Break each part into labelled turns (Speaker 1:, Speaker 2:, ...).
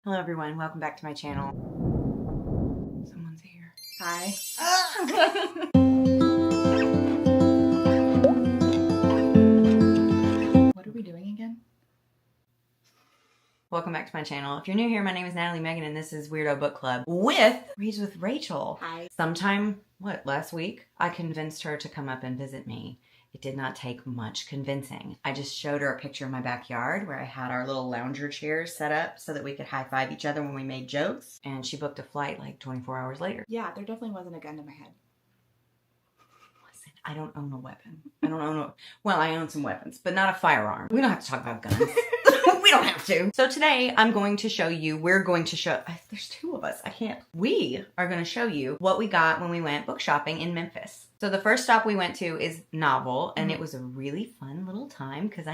Speaker 1: Hello everyone, welcome back to my channel. Someone's here.
Speaker 2: Hi. What are we doing again?
Speaker 1: Welcome back to my channel. If you're new here, my name is Natalie Megan and this is Weirdo Book Club with Reads with Rachel.
Speaker 2: Hi.
Speaker 1: Sometime, last week, I convinced her to come up and visit me. It did not take much convincing. I just showed her a picture of my backyard where I had our little lounger chairs set up so that we could high-five each other when we made jokes. And she booked a flight like 24 hours later.
Speaker 2: Yeah, there definitely wasn't a gun to my head.
Speaker 1: Listen, I don't own a weapon. Well, I own some weapons, but not a firearm. We don't have to talk about guns. We don't have to. So today we're going to show, there's two of us. We are going to show you what we got when we went book shopping in Memphis. So the first stop we went to is Novel, and it was a really fun little time because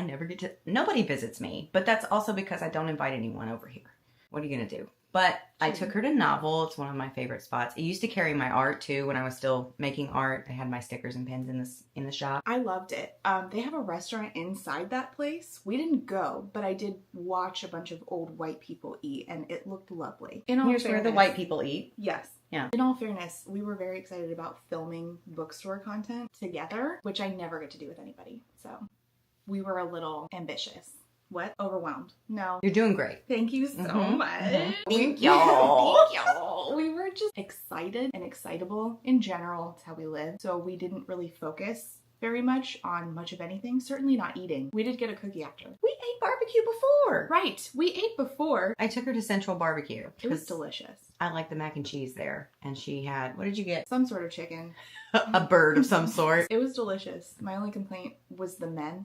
Speaker 1: nobody visits me, but that's also because I don't invite anyone over here. What are you going to do? But I took her to Novel. It's one of my favorite spots. It used to carry my art too when I was still making art. I had my stickers and pins in the shop.
Speaker 2: I loved it. They have a restaurant inside that place. We didn't go, but I did watch a bunch of old white people eat, and it looked lovely.
Speaker 1: Here's where the white people eat.
Speaker 2: Yes.
Speaker 1: Yeah.
Speaker 2: In all fairness, we were very excited about filming bookstore content together, which I never get to do with anybody. So we were a little ambitious. What? Overwhelmed. No.
Speaker 1: You're doing great.
Speaker 2: Thank you so much.
Speaker 1: Thank y'all.
Speaker 2: Thank y'all. We were just excited and excitable in general. It's how we live. So we didn't really focus very much on much of anything. Certainly not eating. We did get a cookie after.
Speaker 1: We ate barbecue before.
Speaker 2: Right. We ate before.
Speaker 1: I took her to Central Barbecue.
Speaker 2: It was delicious.
Speaker 1: I like the mac and cheese there. And she had, what did you get?
Speaker 2: Some sort of chicken.
Speaker 1: A bird of some sort.
Speaker 2: It was delicious. My only complaint was the men.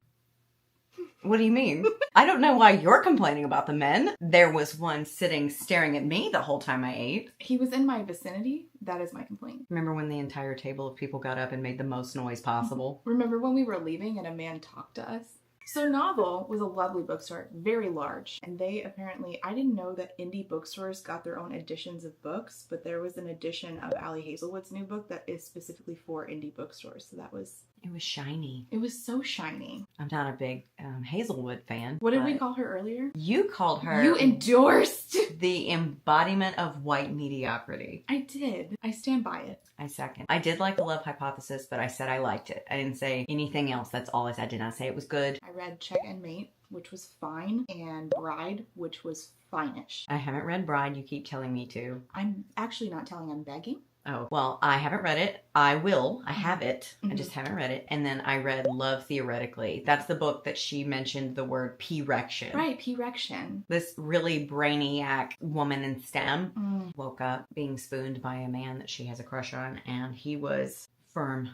Speaker 1: What do you mean? I don't know why you're complaining about the men. There was one sitting staring at me the whole time I ate.
Speaker 2: He was in my vicinity. That is my complaint.
Speaker 1: Remember when the entire table of people got up and made the most noise possible?
Speaker 2: Remember when we were leaving and a man talked to us? So Novel was a lovely bookstore, very large, and they apparently, I didn't know that indie bookstores got their own editions of books, but there was an edition of Ali Hazelwood's new book that is specifically for indie bookstores, so that was...
Speaker 1: It was shiny.
Speaker 2: It was so shiny.
Speaker 1: I'm not a big Hazelwood fan.
Speaker 2: What did we call her earlier?
Speaker 1: You called her...
Speaker 2: You endorsed!
Speaker 1: The embodiment of white mediocrity.
Speaker 2: I did. I stand by it.
Speaker 1: I second. I did like The Love Hypothesis, but I said I liked it. I didn't say anything else. That's all I said. I did not say it was good.
Speaker 2: I read Check and Mate, which was fine, and Bride, which was fine-ish.
Speaker 1: I haven't read Bride. You keep telling me to.
Speaker 2: I'm actually not telling, I'm begging.
Speaker 1: Oh, well, I haven't read it. I will. I have it. I just haven't read it. And then I read Love Theoretically. That's the book that she mentioned the word P-rection.
Speaker 2: Right, P-rection.
Speaker 1: This really brainiac woman in STEM woke up being spooned by a man that she has a crush on, and he was firm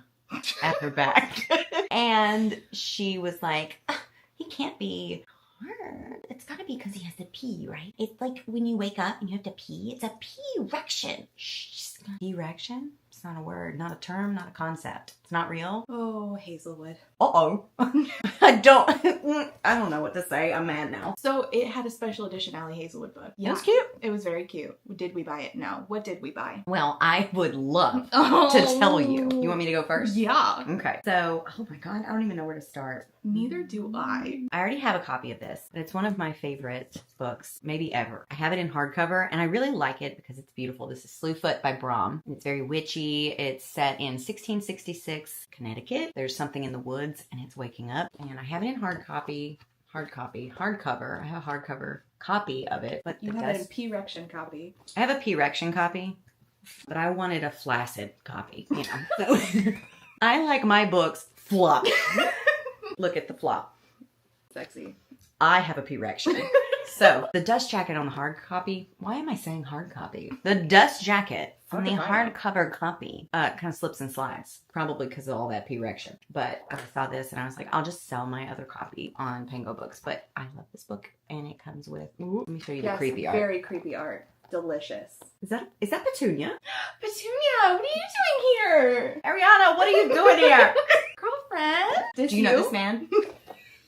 Speaker 1: at her back. And she was like, he can't be hard. It's gotta be because he has to pee, right? It's like when you wake up and you have to pee. It's a P-rection. Shh. P-rection? It's not a word, not a term, not a concept. It's not real.
Speaker 2: Oh, Hazelwood.
Speaker 1: Uh-oh. I don't know what to say. I'm mad now.
Speaker 2: So it had a special edition Ali Hazelwood book.
Speaker 1: Yeah. It was cute.
Speaker 2: It was very cute. Did we buy it? No. What did we buy?
Speaker 1: Well, I would love to tell you. You want me to go first?
Speaker 2: Yeah.
Speaker 1: Okay. So, oh my God, I don't even know where to start.
Speaker 2: Neither do I.
Speaker 1: I already have a copy of this, but it's one of my favorite books, maybe ever. I have it in hardcover, and I really like it because it's beautiful. This is Slewfoot by Brom. It's very witchy. It's set in 1666 Connecticut. There's something in the woods, and it's waking up. And I have it in hardcover. I have a hardcover copy of it. But
Speaker 2: You have a P-rection copy.
Speaker 1: I have a P-rection copy, but I wanted a flaccid copy, you know. So I like my books flop. Look at the flop.
Speaker 2: Sexy.
Speaker 1: I have a P-rection. So, the dust jacket on the hard copy. Why am I saying hard copy? The dust jacket on the hardcover copy kind of slips and slides. Probably because of all that P-rection. But I saw this and I was like, I'll just sell my other copy on Pango Books. But I love this book and it comes with... Let me show you the creepy art.
Speaker 2: Very creepy art. Delicious.
Speaker 1: Is that Petunia?
Speaker 2: Petunia, what are you doing here?
Speaker 1: Ariana, what are you doing here?
Speaker 2: Girlfriend.
Speaker 1: Do you know this man?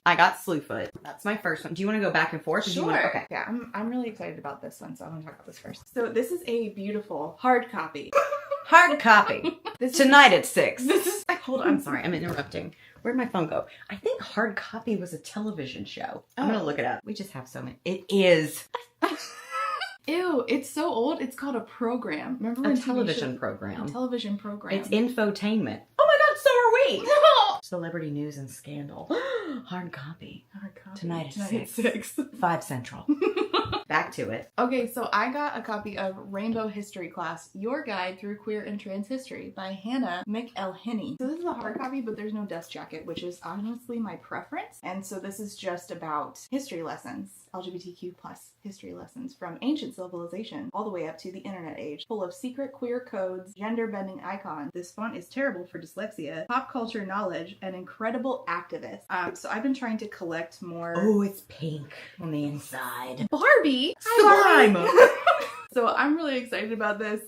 Speaker 1: I got Slewfoot. That's my first one. Do you want to go back and forth?
Speaker 2: Sure.
Speaker 1: Okay.
Speaker 2: Yeah, I'm really excited about this one, so I'm going to talk about this first. So this is a beautiful hard copy.
Speaker 1: Hard copy. Tonight at 6.
Speaker 2: This is...
Speaker 1: Hold on, I'm sorry. I'm interrupting. Where'd my phone go? I think Hard Copy was a television show. I'm going to look it up. We just have so many. It is.
Speaker 2: Ew, it's so old. It's called a program. Remember
Speaker 1: A
Speaker 2: when
Speaker 1: television program.
Speaker 2: A television program.
Speaker 1: It's infotainment. Oh my God, so are we.
Speaker 2: No!
Speaker 1: Celebrity news and scandal. Hard copy.
Speaker 2: Hard copy.
Speaker 1: Tonight at
Speaker 2: at
Speaker 1: 6. 5 Central. Back to it.
Speaker 2: Okay, so I got a copy of Rainbow History Class, Your Guide Through Queer and Trans History by Hannah McElhinney. So this is a hard copy, but there's no dust jacket, which is honestly my preference. And so this is just about history lessons, LGBTQ plus history lessons from ancient civilization all the way up to the internet age, full of secret queer codes, gender-bending icons. This font is terrible for dyslexia, pop culture knowledge, and incredible activists. So I've been trying to collect more.
Speaker 1: Oh, it's pink on the inside.
Speaker 2: Barbie!
Speaker 1: Sublime!
Speaker 2: So I'm really excited about this.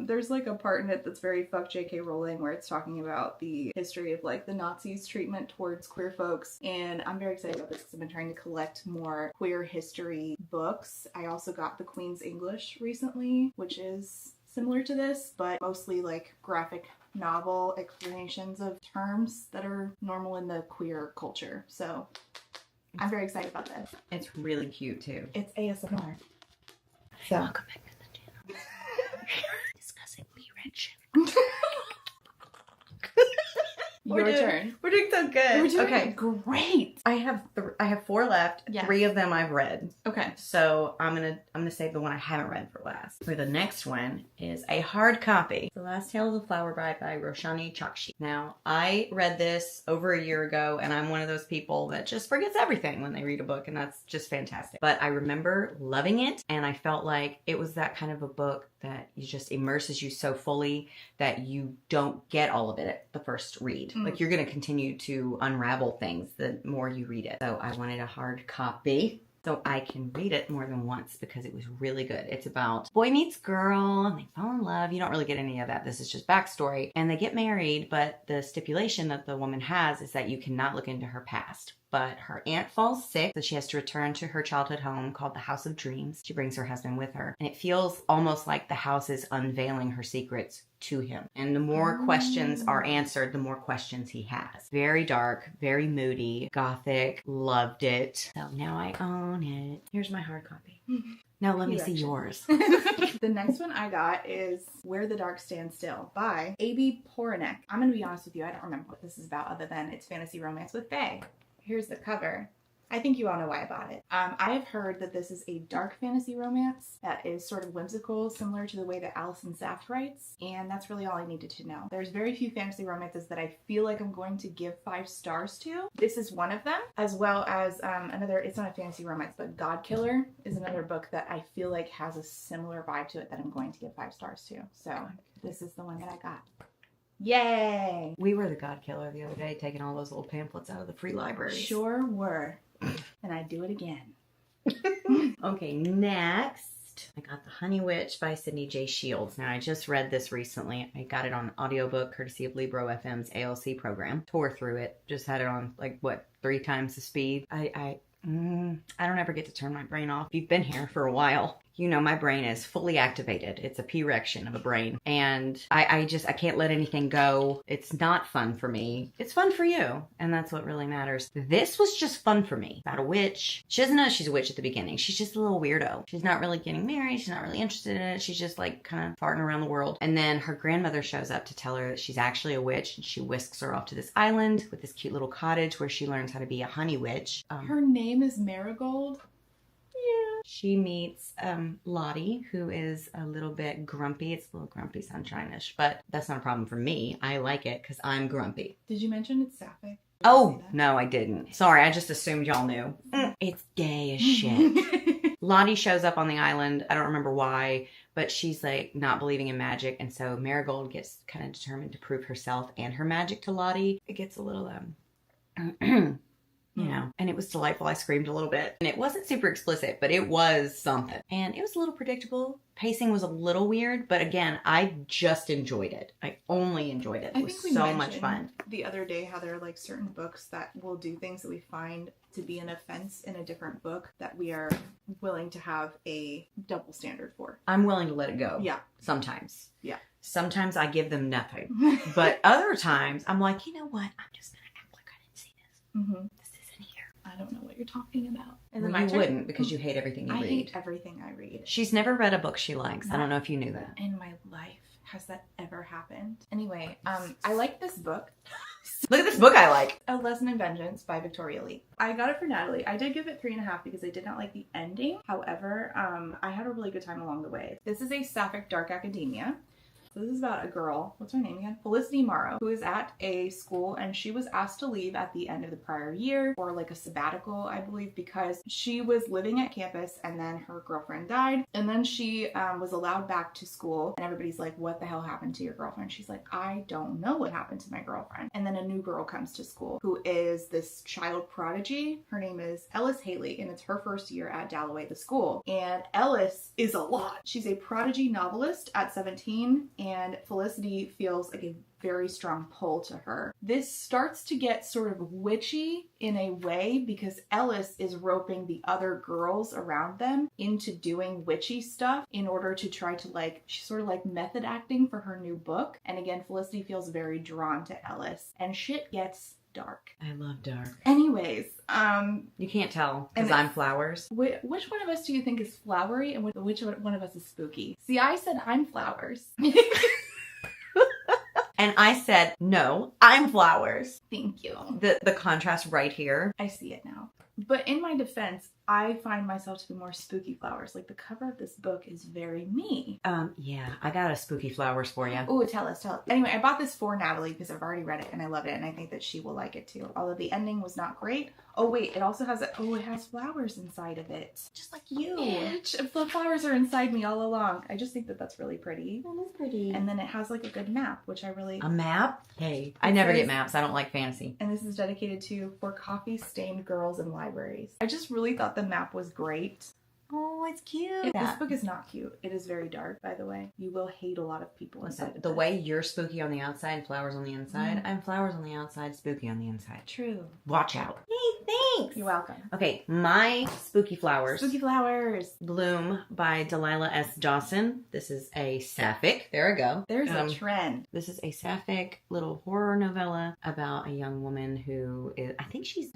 Speaker 2: There's like a part in it that's very fuck J.K. Rowling where it's talking about the history of like the Nazis' treatment towards queer folks. And I'm very excited about this because I've been trying to collect more queer history books. I also got The Queen's English recently, which is similar to this, but mostly like graphic novel explanations of terms that are normal in the queer culture. So I'm very excited about this.
Speaker 1: It's really cute too.
Speaker 2: It's ASMR. So.
Speaker 1: Welcome back to the channel. Discussing B-wrench.
Speaker 2: Your turn.
Speaker 1: We're doing so good.
Speaker 2: We're doing
Speaker 1: okay,
Speaker 2: great.
Speaker 1: I have 4 left.
Speaker 2: Yeah.
Speaker 1: 3 of them I've read.
Speaker 2: Okay.
Speaker 1: So I'm gonna save the one I haven't read for last. For the next one is a hard copy. The Last Tale of the Flower Bride by Roshani Chokshi. Now, I read this over a year ago, and I'm one of those people that just forgets everything when they read a book, and that's just fantastic. But I remember loving it, and I felt like it was that kind of a book that you just immerses you so fully that you don't get all of it at the first read. Like you're going to continue to unravel things the more you read it. So I wanted a hard copy so I can read it more than once because it was really good. It's about boy meets girl and they fall in love. You don't really get any of that. This is just backstory. And they get married, but the stipulation that the woman has is that you cannot look into her past. But her aunt falls sick, so she has to return to her childhood home called the House of Dreams. She brings her husband with her. And it feels almost like the house is unveiling her secrets to him. And the more questions are answered, the more questions he has. Very dark, very moody, gothic, loved it. So now I own it. Here's my hard copy. Now let me see yours.
Speaker 2: The next one I got is Where the Dark Stands Still by A.B. Poranek. I'm going to be honest with you, I don't remember what this is about other than it's fantasy romance with fae. Here's the cover. I think you all know why I bought it. I have heard that this is a dark fantasy romance that is sort of whimsical, similar to the way that Alison Saft writes, and that's really all I needed to know. There's very few fantasy romances that I feel like I'm going to give 5 stars to. This is one of them, as well as another, it's not a fantasy romance, but God Killer is another book that I feel like has a similar vibe to it that I'm going to give 5 stars to. So this is the one that I got. Yay!
Speaker 1: We were the God Killer the other day, taking all those old pamphlets out of the free library.
Speaker 2: Sure were. And I'd do it again.
Speaker 1: Okay, next, I got The Honey Witch by Sydney J. Shields. Now, I just read this recently. I got it on audiobook courtesy of Libro FM's ALC program. Tore through it. Just had it on, 3 times the speed. I don't ever get to turn my brain off. If you've been here for a while, you know my brain is fully activated. It's a P-rection of a brain. And I can't let anything go. It's not fun for me. It's fun for you. And that's what really matters. This was just fun for me. About a witch. She doesn't know she's a witch at the beginning. She's just a little weirdo. She's not really getting married. She's not really interested in it. She's just kind of farting around the world. And then her grandmother shows up to tell her that she's actually a witch. And she whisks her off to this island with this cute little cottage where she learns how to be a honey witch.
Speaker 2: Her name is Marigold?
Speaker 1: Yeah. She meets Lottie, who is a little bit grumpy. It's a little grumpy sunshine-ish, but that's not a problem for me. I like it because I'm grumpy.
Speaker 2: Did you mention it's sapphic?
Speaker 1: Oh, no, I didn't. Sorry, I just assumed y'all knew. It's gay as shit. Lottie shows up on the island. I don't remember why, but she's not believing in magic. And so Marigold gets kind of determined to prove herself and her magic to Lottie. It gets a little, you know, and it was delightful. I screamed a little bit. And it wasn't super explicit, but it was something. And it was a little predictable. Pacing was a little weird, but again, I just enjoyed it. I only enjoyed it. It was so much fun.
Speaker 2: The other day how there are certain books that will do things that we find to be an offense in a different book that we are willing to have a double standard for.
Speaker 1: I'm willing to let it go.
Speaker 2: Yeah.
Speaker 1: Sometimes.
Speaker 2: Yeah.
Speaker 1: Sometimes I give them nothing. But other times I'm like, you know what? I'm just going to act like I didn't see this.
Speaker 2: Mm-hmm. I don't know what you're talking about. Is it
Speaker 1: Well,
Speaker 2: my
Speaker 1: you
Speaker 2: turn?
Speaker 1: wouldn't because you hate everything you
Speaker 2: I
Speaker 1: read.
Speaker 2: hate everything I read.
Speaker 1: She's never read a book she likes. I don't know if you knew that.
Speaker 2: In my life. Has that ever happened? Anyway, I like this book.
Speaker 1: Look at this book I like.
Speaker 2: A Lesson in Vengeance by Victoria Lee. I got it for Natalie. I did give it 3.5 because I did not like the ending. However, I had a really good time along the way. This is a sapphic dark academia. So this is about a girl, what's her name again? Felicity Morrow, who is at a school and she was asked to leave at the end of the prior year for like a sabbatical, I believe, because she was living at campus and then her girlfriend died. And then she was allowed back to school and everybody's like, what the hell happened to your girlfriend? She's like, I don't know what happened to my girlfriend. And then a new girl comes to school who is this child prodigy. Her name is Ellis Haley and it's her first year at Dalloway, the school. And Ellis is a lot. She's a prodigy novelist at 17 and Felicity feels like a very strong pull to her. This starts to get sort of witchy in a way because Ellis is roping the other girls around them into doing witchy stuff in order to try to like, she's sort of like method acting for her new book. And again, Felicity feels very drawn to Ellis and shit gets dark.
Speaker 1: I love dark.
Speaker 2: Anyways,
Speaker 1: you can't tell because I'm flowers.
Speaker 2: Which one of us do you think is flowery and which one of us is spooky? See, I said I'm flowers.
Speaker 1: And I said, no, I'm flowers.
Speaker 2: Thank you.
Speaker 1: The contrast right here.
Speaker 2: I see it now. But in my defense, I find myself to be more spooky flowers. Like the cover of this book is very me.
Speaker 1: Yeah, I got a spooky flowers for you.
Speaker 2: Oh, tell us. Anyway, I bought this for Natalie because I've already read it and I love it and I think that she will like it too. Although the ending was not great. Oh wait, it also has it has flowers inside of it. Just like you. Bitch, the flowers are inside me all along. I just think that that's really pretty.
Speaker 1: That is pretty.
Speaker 2: And then it has like a good map, which I really...
Speaker 1: A map? Hey, I never get maps. I don't like fantasy.
Speaker 2: And this is dedicated to for coffee-stained girls in libraries. I just really thought the map was great.
Speaker 1: Oh, it's cute.
Speaker 2: This book is not cute. It is very dark, by the way. You will hate a lot of people inside of
Speaker 1: the
Speaker 2: this.
Speaker 1: way you're spooky on the outside and flowers on the inside, I'm flowers on the outside, spooky on the inside.
Speaker 2: True.
Speaker 1: Watch out. Hey, thanks.
Speaker 2: You're welcome.
Speaker 1: Okay, my spooky flowers.
Speaker 2: Spooky flowers.
Speaker 1: Bloom by Delilah S. Dawson. This is a sapphic. There we go.
Speaker 2: There's a trend.
Speaker 1: This is a sapphic little horror novella about a young woman who is, I think she's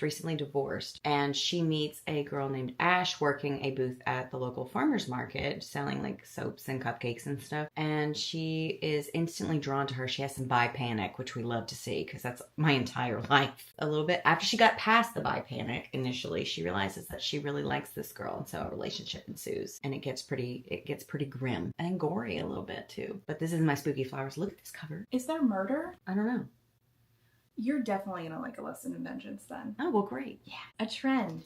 Speaker 1: recently divorced, and she meets a girl named Ash working a booth at the local farmer's market selling like soaps and cupcakes and stuff, and she is instantly drawn to her. She has some bi panic, which we love to see because that's my entire life. A little bit after she got past the bi panic initially, she realizes that she really likes this girl, and so a relationship ensues, and it gets pretty grim and gory a little bit too. But this is my spooky flowers. Look at this cover.
Speaker 2: Is there murder?
Speaker 1: I don't know.
Speaker 2: You're definitely gonna like A Lesson in Vengeance then.
Speaker 1: Oh, well, great.
Speaker 2: Yeah. A trend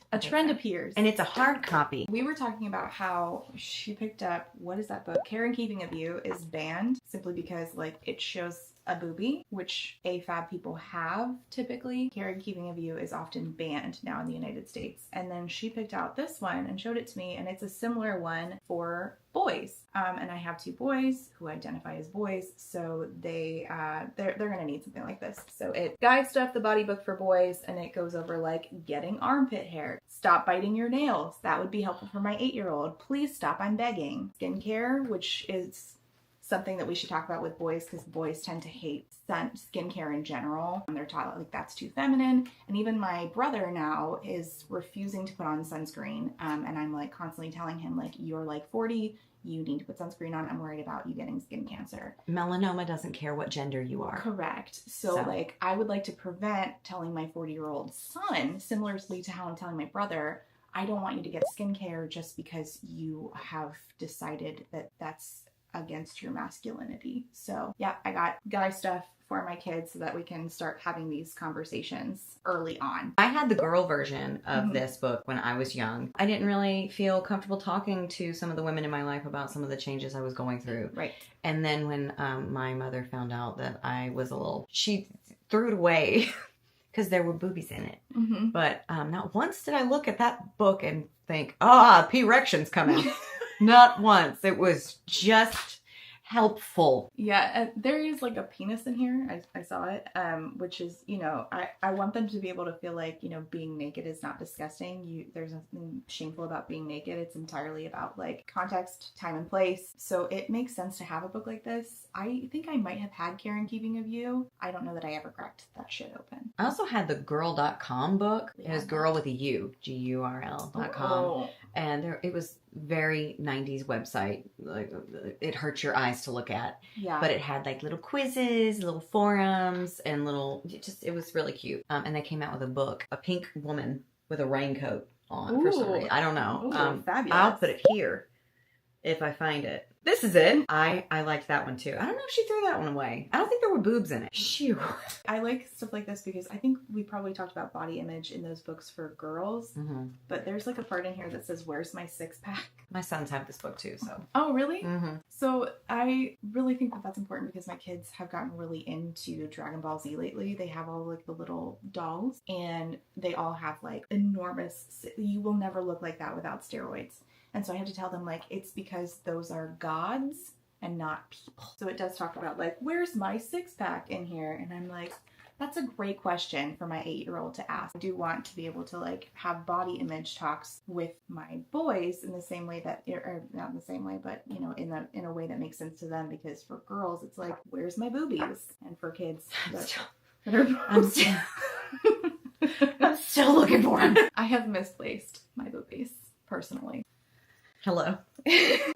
Speaker 2: appears.
Speaker 1: And it's a hard copy.
Speaker 2: We were talking about how she picked up, what is that book? Care and Keeping of You is banned simply because like it shows a boobie, which AFAB people have typically. Care and Keeping of You is often banned now in the United States. And then she picked out this one and showed it to me, and it's a similar one for boys. And I have 2 boys who identify as boys, so they're gonna need something like this. So it guide stuff, the body book for boys, and it goes over like getting armpit hair, stop biting your nails. That would be helpful for my 8-year-old. Please stop, I'm begging. Skincare, which is something that we should talk about with boys because boys tend to hate skincare in general. And they're taught like that's too feminine. And even my brother now is refusing to put on sunscreen. And I'm like constantly telling him like, you're like 40, you need to put sunscreen on. I'm worried about you getting skin cancer.
Speaker 1: Melanoma doesn't care what gender you are.
Speaker 2: Correct. So like I would like to prevent telling my 40-year-old son, similarly to how I'm telling my brother, I don't want you to get skincare just because you have decided that that's against your masculinity. So yeah, I got guy stuff for my kids so that we can start having these conversations early on.
Speaker 1: I had the girl version of this book when I was young. I didn't really feel comfortable talking to some of the women in my life about some of the changes I was going through.
Speaker 2: Right.
Speaker 1: And then when my mother found out that I was she threw it away because there were boobies in it. But not once did I look at that book and think, P-rection's coming. Not once. It was just helpful.
Speaker 2: Yeah, there is like a penis in here. I saw it, which is, I want them to be able to feel like, being naked is not disgusting. There's nothing shameful about being naked. It's entirely about like context, time, and place. So it makes sense to have a book like this. I think I might have had Care and Keeping of You. I don't know that I ever cracked that shit open.
Speaker 1: I also had the girl.com book. It was
Speaker 2: Yeah.
Speaker 1: girl with a U, GURL.com.
Speaker 2: Oh.
Speaker 1: And it was very 90s website. Like, it hurts your eyes to look at.
Speaker 2: Yeah.
Speaker 1: But it had like little quizzes, little forums, and it was really cute. And they came out with a book, a pink woman with a raincoat on for some
Speaker 2: Ooh.
Speaker 1: reason. I don't know.
Speaker 2: Ooh, fabulous.
Speaker 1: I'll put it here if I find it. This is it. I liked that one too. I don't know if she threw that one away. I don't think there were boobs in it. Shoo.
Speaker 2: I like stuff like this because I think we probably talked about body image in those books for girls,
Speaker 1: Mm-hmm.
Speaker 2: but there's like a part in here that says, "Where's my six pack?"
Speaker 1: My sons have this book too, so.
Speaker 2: Oh, really?
Speaker 1: Mm-hmm.
Speaker 2: So I really think that that's important because my kids have gotten really into Dragon Ball Z lately. They have all like the little dolls and they all have like enormous, you will never look like that without steroids. And so I have to tell them like, it's because those are gods and not people. So it does talk about like, where's my six pack in here? And I'm like, that's a great question for my 8-year-old to ask. I do want to be able to like have body image talks with my boys in the same way that, or not in the same way, but in a way that makes sense to them, because for girls it's like, where's my boobies? And for kids
Speaker 1: I'm still looking for them.
Speaker 2: I have misplaced my boobies personally.
Speaker 1: Hello.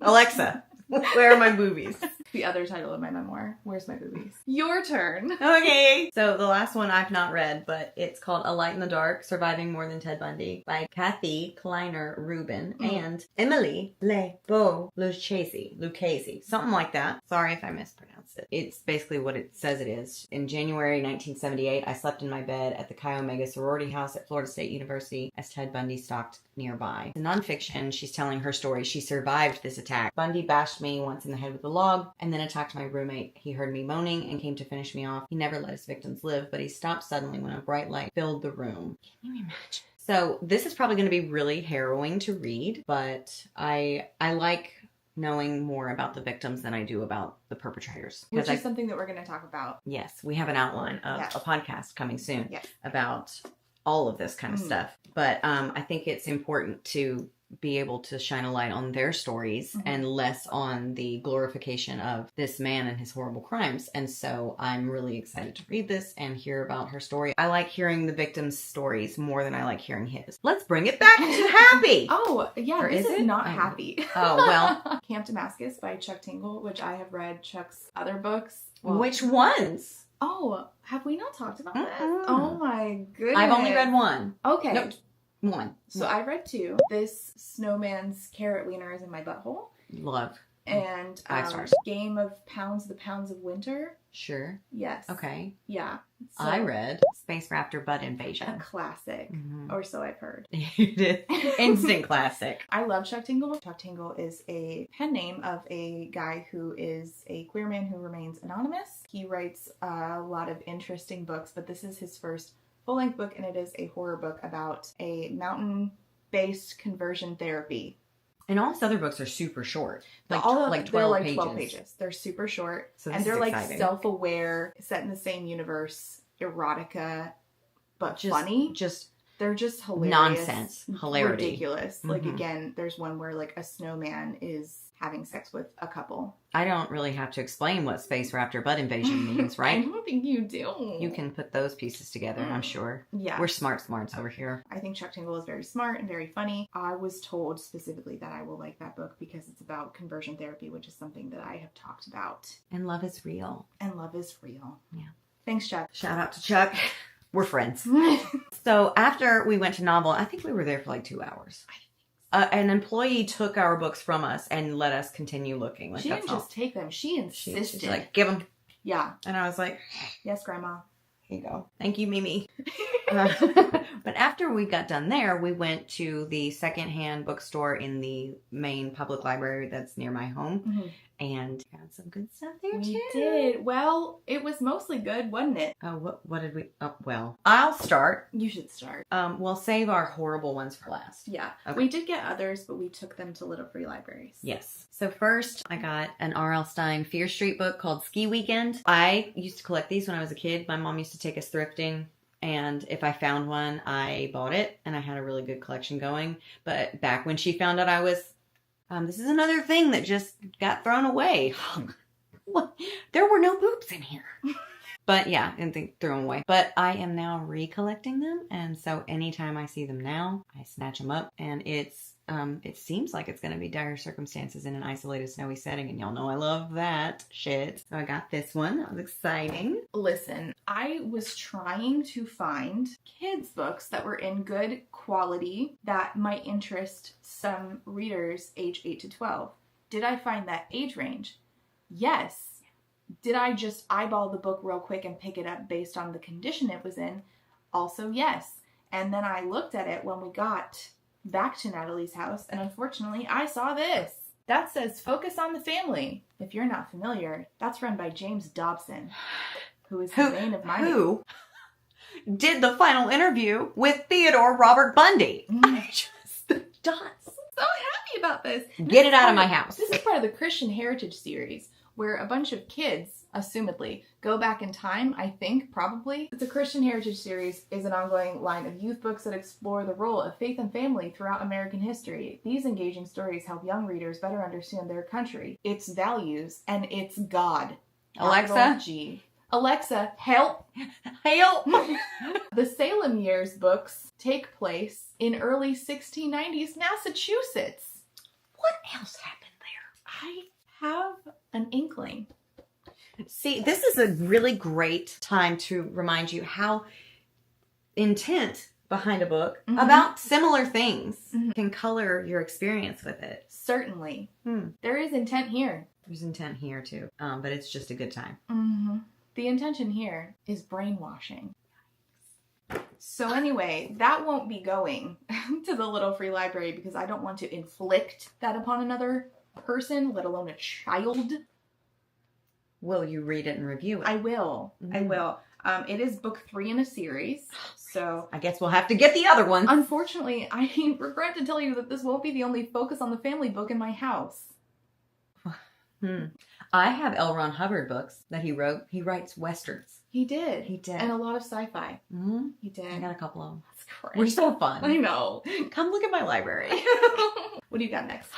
Speaker 1: Alexa, where are my boobies?
Speaker 2: The other title of my memoir, Where's My Boobies? Your turn.
Speaker 1: Okay. So the last one I've not read, but it's called A Light in the Dark, Surviving More Than Ted Bundy by Kathy Kleiner Rubin and Emily Le Beau Lucchese. Something like that. Sorry if I mispronounced it. It's basically what it says it is. In January 1978, I slept in my bed at the Chi Omega sorority house at Florida State University as Ted Bundy stalked nearby. In nonfiction, she's telling her story. She survived this attack. Bundy bashed me once in the head with a log and then attacked my roommate. He heard me moaning and came to finish me off. He never let his victims live, but he stopped suddenly when a bright light filled the room. Can you imagine? So this is probably going to be really harrowing to read, but I like knowing more about the victims than I do about the perpetrators.
Speaker 2: Which is something that we're going to talk about.
Speaker 1: Yes, we have an outline of
Speaker 2: Yes.
Speaker 1: a podcast coming soon
Speaker 2: Yes.
Speaker 1: about all of this kind of stuff. But I think it's important to be able to shine a light on their stories and less on the glorification of this man and his horrible crimes. And so I'm really excited to read this and hear about her story. I like hearing the victims' stories more than I like hearing his. Let's bring it back to Happy.
Speaker 2: Oh, yeah,
Speaker 1: Or
Speaker 2: this
Speaker 1: is
Speaker 2: is
Speaker 1: it?
Speaker 2: not
Speaker 1: Oh.
Speaker 2: Happy.
Speaker 1: Oh, well.
Speaker 2: Camp Damascus by Chuck Tingle, which I have read Chuck's other books. Well,
Speaker 1: Which ones?
Speaker 2: Oh, have we not talked about this?
Speaker 1: Mm-mm.
Speaker 2: Oh my goodness.
Speaker 1: I've only read one.
Speaker 2: Okay.
Speaker 1: Nope. One.
Speaker 2: So I read 2. This Snowman's Carrot Wiener is in my butthole.
Speaker 1: Love.
Speaker 2: And
Speaker 1: 5 stars.
Speaker 2: Game of Pounds, The Pounds of Winter.
Speaker 1: Sure.
Speaker 2: Yes.
Speaker 1: Okay.
Speaker 2: Yeah. So,
Speaker 1: I read Space Raptor Butt
Speaker 2: a
Speaker 1: Invasion.
Speaker 2: classic.
Speaker 1: Mhm.
Speaker 2: Or so I've heard.
Speaker 1: You did. Instant classic.
Speaker 2: I love Chuck Tingle. Chuck Tingle is a pen name of a guy who is a queer man who remains anonymous. He writes a lot of interesting books, but this is his first full-length book, and it is a horror book about a mountain-based conversion therapy.
Speaker 1: And all his other books are super short. Like,
Speaker 2: They're
Speaker 1: 12
Speaker 2: like
Speaker 1: pages.
Speaker 2: 12 pages. They're super short.
Speaker 1: So
Speaker 2: and
Speaker 1: this
Speaker 2: they're
Speaker 1: is
Speaker 2: like
Speaker 1: exciting.
Speaker 2: self-aware, set in the same universe, erotica, but
Speaker 1: Just,
Speaker 2: funny.
Speaker 1: Just
Speaker 2: They're just hilarious.
Speaker 1: nonsense. Hilarity.
Speaker 2: Ridiculous. Like,
Speaker 1: Mhm.
Speaker 2: again, there's one where like a snowman is having sex with a couple.
Speaker 1: I don't really have to explain what Space Raptor Butt Invasion means,
Speaker 2: I
Speaker 1: right?
Speaker 2: don't think you do.
Speaker 1: You can put those pieces together, I'm sure.
Speaker 2: Yeah.
Speaker 1: We're smarts over here.
Speaker 2: I think Chuck Tingle is very smart and very funny. I was told specifically that I will like that book because it's about conversion therapy, which is something that I have talked about.
Speaker 1: And love is real.
Speaker 2: And love is real.
Speaker 1: Yeah.
Speaker 2: Thanks, Chuck.
Speaker 1: Shout out to Chuck. We're friends. So after we went to Novel, I think we were there for like 2 hours. An employee took our books from us and let us continue looking. Like,
Speaker 2: She
Speaker 1: that's
Speaker 2: didn't
Speaker 1: all.
Speaker 2: just take them. She insisted.
Speaker 1: She's like, give them.
Speaker 2: Yeah.
Speaker 1: And I was like,
Speaker 2: Yes, Grandma.
Speaker 1: here you go. Thank you, Mimi. But after we got done there, we went to the secondhand bookstore in the main public library that's near my home.
Speaker 2: Mhm.
Speaker 1: And got some good stuff there,
Speaker 2: We
Speaker 1: too.
Speaker 2: did. Well, it was mostly good, wasn't it?
Speaker 1: Oh, what did we... Oh, well, I'll start.
Speaker 2: You should start.
Speaker 1: We'll save our horrible ones for last.
Speaker 2: Yeah.
Speaker 1: Okay.
Speaker 2: We did get others, but we took them to Little Free Libraries.
Speaker 1: Yes. So first, I got an R.L. Stine Fear Street book called Ski Weekend. I used to collect these when I was a kid. My mom used to take us thrifting, and if I found one, I bought it, and I had a really good collection going. But back when she found out I was... this is another thing that just got thrown away. What? There were no boobs in here. But yeah, and they threw them away. But I am now recollecting them, and so anytime I see them now, I snatch them up, and it seems like it's going to be Dire Circumstances in an isolated snowy setting, and y'all know I love that shit. So I got this one. That was exciting.
Speaker 2: Listen, I was trying to find kids' books that were in good quality that might interest some readers age 8 to 12. Did I find that age range? Yes. Did I just eyeball the book real quick and pick it up based on the condition it was in? Also, yes. And then I looked at it when we got back to Natalie's house, and unfortunately, I saw this. That says Focus on the Family. If you're not familiar, that's run by James Dobson, who is the bane of my
Speaker 1: Who did the final interview with Theodore Robert Bundy? I just dots.
Speaker 2: So happy about this.
Speaker 1: Get it out of my house.
Speaker 2: This is part of the Christian Heritage series, where a bunch of kids, assumedly, go back in time, I think, probably. The Christian Heritage series is an ongoing line of youth books that explore the role of faith and family throughout American history. These engaging stories help young readers better understand their country, its values, and its God.
Speaker 1: Alexa?
Speaker 2: Capital G. Alexa, help!
Speaker 1: Help!
Speaker 2: The Salem Years books take place in early 1690s Massachusetts.
Speaker 1: What else happened there?
Speaker 2: I have an inkling.
Speaker 1: See, this is a really great time to remind you how intent behind a book about similar things can color your experience with it.
Speaker 2: Certainly. There is intent here.
Speaker 1: There's intent here too, but it's just a good time.
Speaker 2: The intention here is brainwashing. So anyway, that won't be going to the Little Free Library because I don't want to inflict that upon another person, let alone a child.
Speaker 1: Will you read it and review it?
Speaker 2: I will. I will. It is book 3 in a series. So
Speaker 1: I guess we'll have to get the other one.
Speaker 2: unfortunately, I regret to tell you that this won't be the only Focus on the Family book in my house.
Speaker 1: I have L. Ron Hubbard books that he wrote. He writes westerns.
Speaker 2: He did.
Speaker 1: He did.
Speaker 2: And a lot of sci-fi.
Speaker 1: Mm-hmm.
Speaker 2: He did.
Speaker 1: I got a couple of them.
Speaker 2: That's great.
Speaker 1: We're so fun.
Speaker 2: I know.
Speaker 1: Come look at my library.
Speaker 2: What do you got next?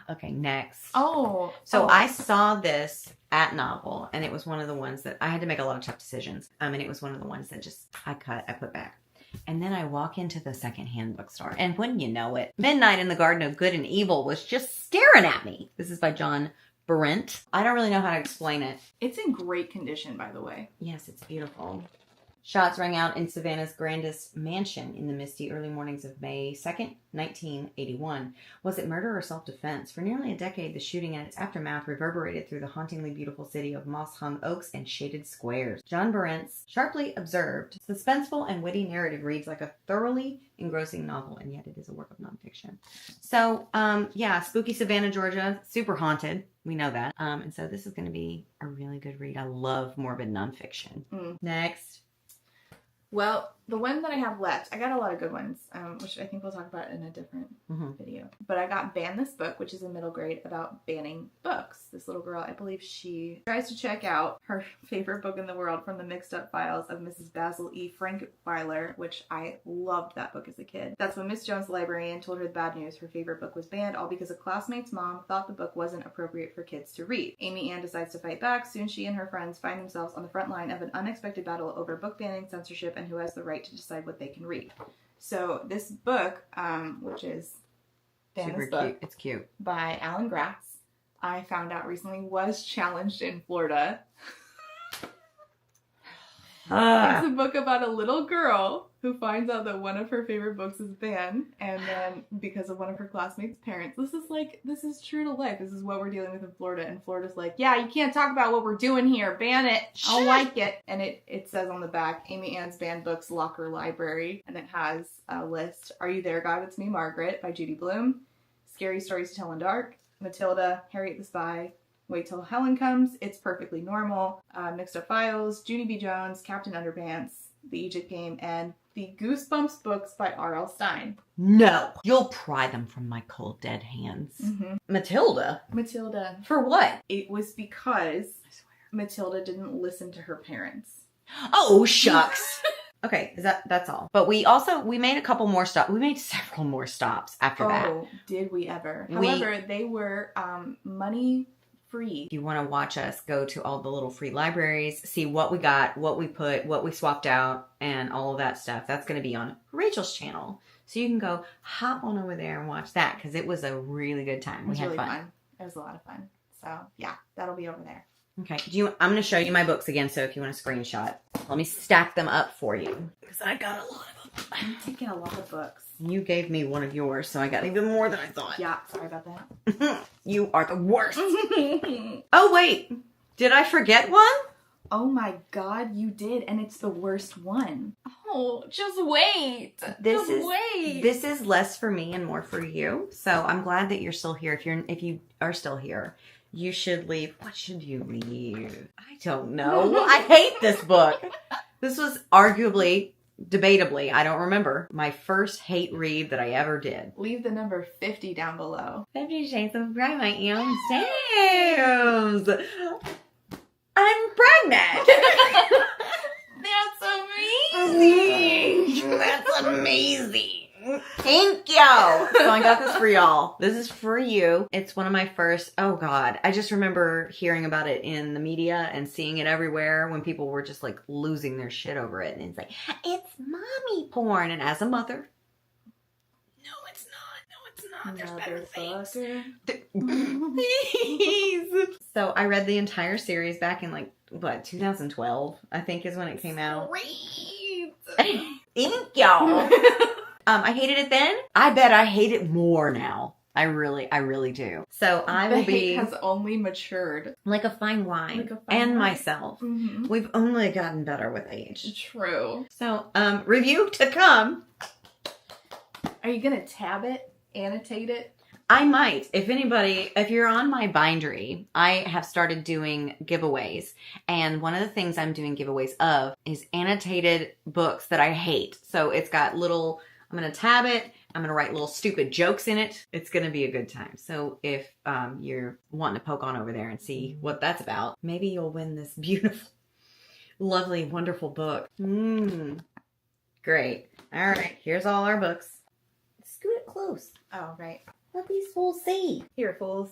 Speaker 1: Okay, next.
Speaker 2: Oh.
Speaker 1: So I saw this at Novel, and it was one of the ones that I had to make a lot of tough decisions. And it was one of the ones that just I put back. And then I walk into the secondhand bookstore, and wouldn't you know it, Midnight in the Garden of Good and Evil was just staring at me. This is by John Berendt. I don't really know how to explain it.
Speaker 2: It's in great condition, by the way.
Speaker 1: Yes, it's beautiful. Shots rang out in Savannah's grandest mansion in the misty early mornings of May 2nd, 1981. Was it murder or self-defense? For nearly a decade, the shooting and its aftermath reverberated through the hauntingly beautiful city of moss-hung oaks and shaded squares. John Berendt's sharply observed, suspenseful and witty narrative reads like a thoroughly engrossing novel, and yet it is a work of nonfiction. So, spooky Savannah, Georgia, super haunted. We know that. And so this is going to be a really good read. I love morbid nonfiction. Next.
Speaker 2: Well, the one that I have left, I got a lot of good ones, which I think we'll talk about in a different video. But I got Ban This Book, which is in middle grade, about banning books. This little girl, I believe she tries to check out her favorite book in the world from the Mixed Up Files of Mrs. Basil E. Frankweiler, which I loved that book as a kid. That's when Miss Jones, the librarian, told her the bad news. Her favorite book was banned, all because a classmate's mom thought the book wasn't appropriate for kids to read. Amy Ann decides to fight back. Soon she and her friends find themselves on the front line of an unexpected battle over book banning, censorship, and who has the right to decide what they can read. So this book, which is Ban This Book,
Speaker 1: It's cute.
Speaker 2: by Alan Gratz, I found out recently was challenged in Florida. It's a book about a little girl who finds out that one of her favorite books is banned, and then because of one of her classmates' parents, this is true to life. This is what we're dealing with in Florida, and Florida's like, yeah, you can't talk about what we're doing here. Ban it. I don't like it. And it says on the back, Amy Ann's banned books locker library, and it has a list. Are You There, God? It's Me, Margaret by Judy Blume. Scary Stories to Tell in Dark. Matilda, Harriet the Spy. Wait Till Helen Comes. It's Perfectly Normal. Mixed Up Files. Junie B. Jones. Captain Underpants. The Egypt Game, and the Goosebumps books by R.L. Stein.
Speaker 1: No. You'll pry them from my cold, dead hands.
Speaker 2: Mm-hmm.
Speaker 1: Matilda?
Speaker 2: Matilda.
Speaker 1: For what?
Speaker 2: It was because Matilda didn't listen to her parents.
Speaker 1: Oh, shucks. Okay, that's all. But we made a couple more stops. We made several more stops after that.
Speaker 2: Oh, did we ever? However, they were money free.
Speaker 1: If you want to watch us go to all the little free libraries, see what we got, what we put, what we swapped out, and all of that stuff, that's going to be on Rachel's channel. So you can go hop on over there and watch that, because it was a really good time. We had
Speaker 2: really
Speaker 1: fun.
Speaker 2: It was a lot of fun. So yeah, that'll be over there.
Speaker 1: Okay. I'm going to show you my books again, so if you want a screenshot. Let me stack them up for you, because I got a lot of them.
Speaker 2: I'm taking a lot of books.
Speaker 1: You gave me one of yours, so I got even more than I thought.
Speaker 2: Yeah, sorry about that.
Speaker 1: You are the worst. Oh, wait. Did I forget one?
Speaker 2: Oh my god, you did, and it's the worst one.
Speaker 3: Oh, just wait.
Speaker 1: This
Speaker 3: Wait.
Speaker 1: is less for me and more for you. So I'm glad that you're still here. If you are still here, you should leave. What should you leave? I don't know. I hate this book. This was arguably, debatably, I don't remember, my first hate read that I ever did.
Speaker 2: Leave the number 50 down below.
Speaker 1: 50 Shades of Grey by Em James. I'm pregnant.
Speaker 3: That's amazing.
Speaker 1: That's amazing. Thank you. So I got this for y'all. This is for you. It's one of my first, oh God. I just remember hearing about it in the media and seeing it everywhere when people were just like losing their shit over it. And it's like, it's mommy porn. And as a mother, no, it's not. There's better things. Please. So I read the entire series back in 2012, I think is when it came out.
Speaker 3: Great.
Speaker 1: Thank y'all. I hated it then. I bet I hate it more now. I really do. So I will be
Speaker 2: has only matured.
Speaker 1: like a fine wine.
Speaker 2: Like a fine
Speaker 1: and
Speaker 2: wine.
Speaker 1: myself.
Speaker 2: Mm-hmm.
Speaker 1: We've only gotten better with age.
Speaker 2: True.
Speaker 1: So, review to come.
Speaker 2: Are you gonna tab it? Annotate it?
Speaker 1: I might. If you're on my Bindery, I have started doing giveaways. And one of the things I'm doing giveaways of is annotated books that I hate. So it's got I'm going to tab it. I'm going to write little stupid jokes in it. It's going to be a good time. So if you're wanting to poke on over there and see what that's about, maybe you'll win this beautiful, lovely, wonderful book. Great. All right. Here's all our books. Scoot it close.
Speaker 2: Oh, right.
Speaker 1: Let these fools see.
Speaker 2: Here, fools.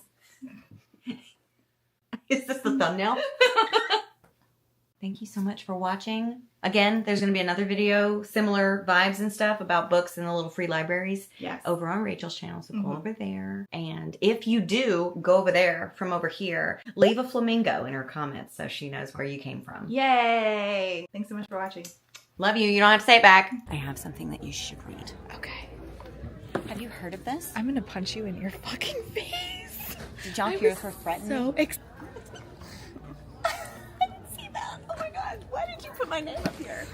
Speaker 1: Is this the thumbnail? Thank you so much for watching. Again, there's going to be another video, similar vibes and stuff about books in the little free libraries
Speaker 2: Yes.
Speaker 1: over on Rachel's channel. So go over there. And if you do go over there from over here, leave a flamingo in her comments so she knows where you came from.
Speaker 2: Yay! Thanks so much for watching.
Speaker 1: Love you. You don't have to say it back. I have something that you should read.
Speaker 3: Okay.
Speaker 1: Have you heard of this?
Speaker 3: I'm gonna punch you in your fucking face.
Speaker 1: Did y'all hear her threaten me?
Speaker 3: So I didn't see that. Oh my god. Why did you put my name up here?